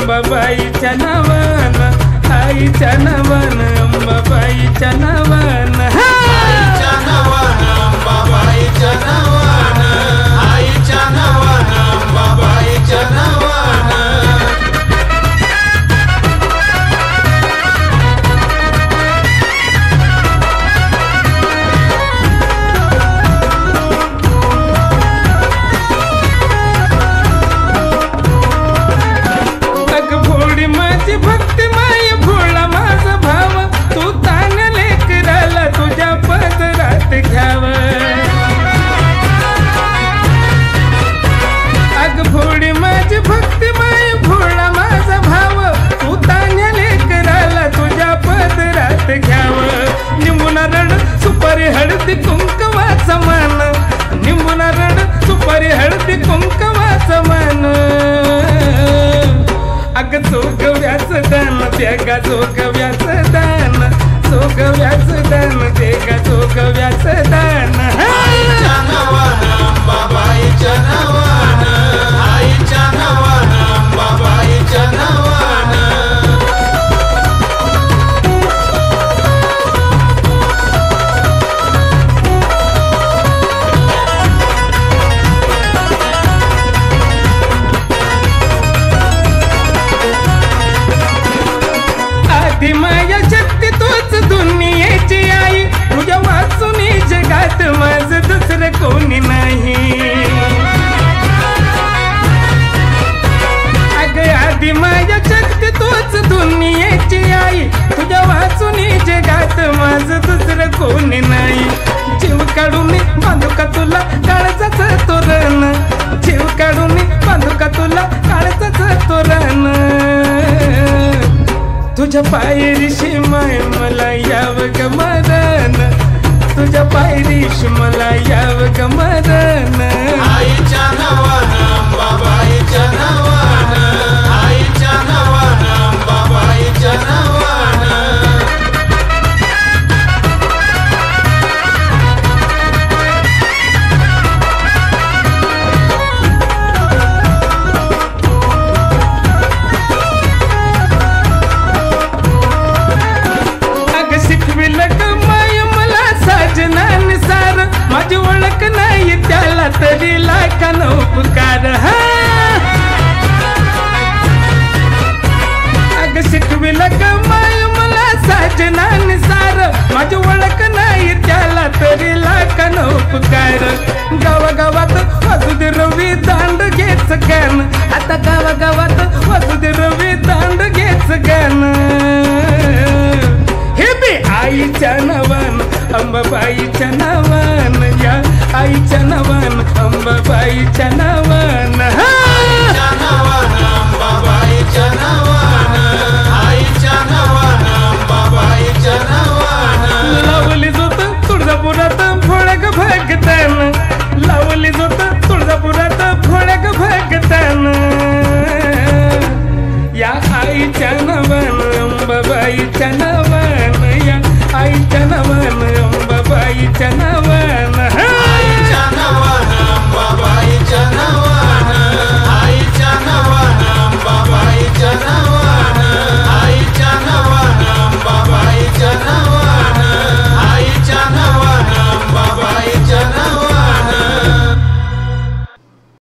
अंबाबाईच्या नावानं, आईच्या नावानं, अंबाबाईच्या नावानं, आईच्या नावानं, अंबाबाईच्या नावानं, आईच्या नावानं, अंबाबाईच्या नावानं. भक्ती माय भोळा माझा भाव, तू तान लेकराला तुझ्या पदरात घ्याव. अग भोळी माझी भक्ती माय भोळा माझा भाव, तू तान लेकराला तुझ्या पदरात घ्याव. निंबुना रड सुपारी हळदी कुंकवाचा मान, निंबुना रड सुपारी हळदी कुंकवाचा मान. अग जोगव्याच दान देगा जोगव्याच दान, जोगव्याच दान देगा जोगव्याच दान. आईच्या नावानं, अंबाबाईच्या नावानं, आईच्या नावानं, अंबाबाईच्या नावानं. माया शक्ती तोच दुनियेची आई, तुझ्या वाचून जगात माझं दुसरं कोणी नाही. अग आधी माया शक्ती तोच दुनियेची आई, तुझ्या वाचून जगात माझं दुसरं कोणी नाही. जीव काढून बांधू का तुला काळजाचं तोरण, जीव काढून बांधू का तुला काळजाचं तोरण. तुझ्या पायरीशी माय मला याव ग मरण, तुझ्या पायरीशी मला याव ग मरण. आईच्या नावानं, अंबाबाईच्या नावानं, आईच्या नावानं, अंबाबाईच्या नावानं. माझी ओळख नाही त्याला तरी लाखानं उपकार. अग शिकविलं ग माय मला साजनानुसार, माझी ओळख नाही त्याला तरी लाखानं उपकार. गावागावात वासुदे रवी दांड घेच गान, आता गावागावात वासुदे रवी दांड घेच गान. हे बी आईच्या नावानं, अंबाबाईच्या नावानं, या आईच्या नावानं, अंबाबाईच्या नावानं. आईच्या नावानं, अंबाबाईच्या नावानं, आईच्या नावानं, अंबाबाईच्या नावानं. लावली जोत तुळजापुरात भोळ्याग भगतान, लावली जोत तुळजापुरात भोळ्याग भगतान. या आईच्या नावानं, अंबाबाईच्या नावानं, या आईच्या नावानं, अंबाबाईच्या नावानं.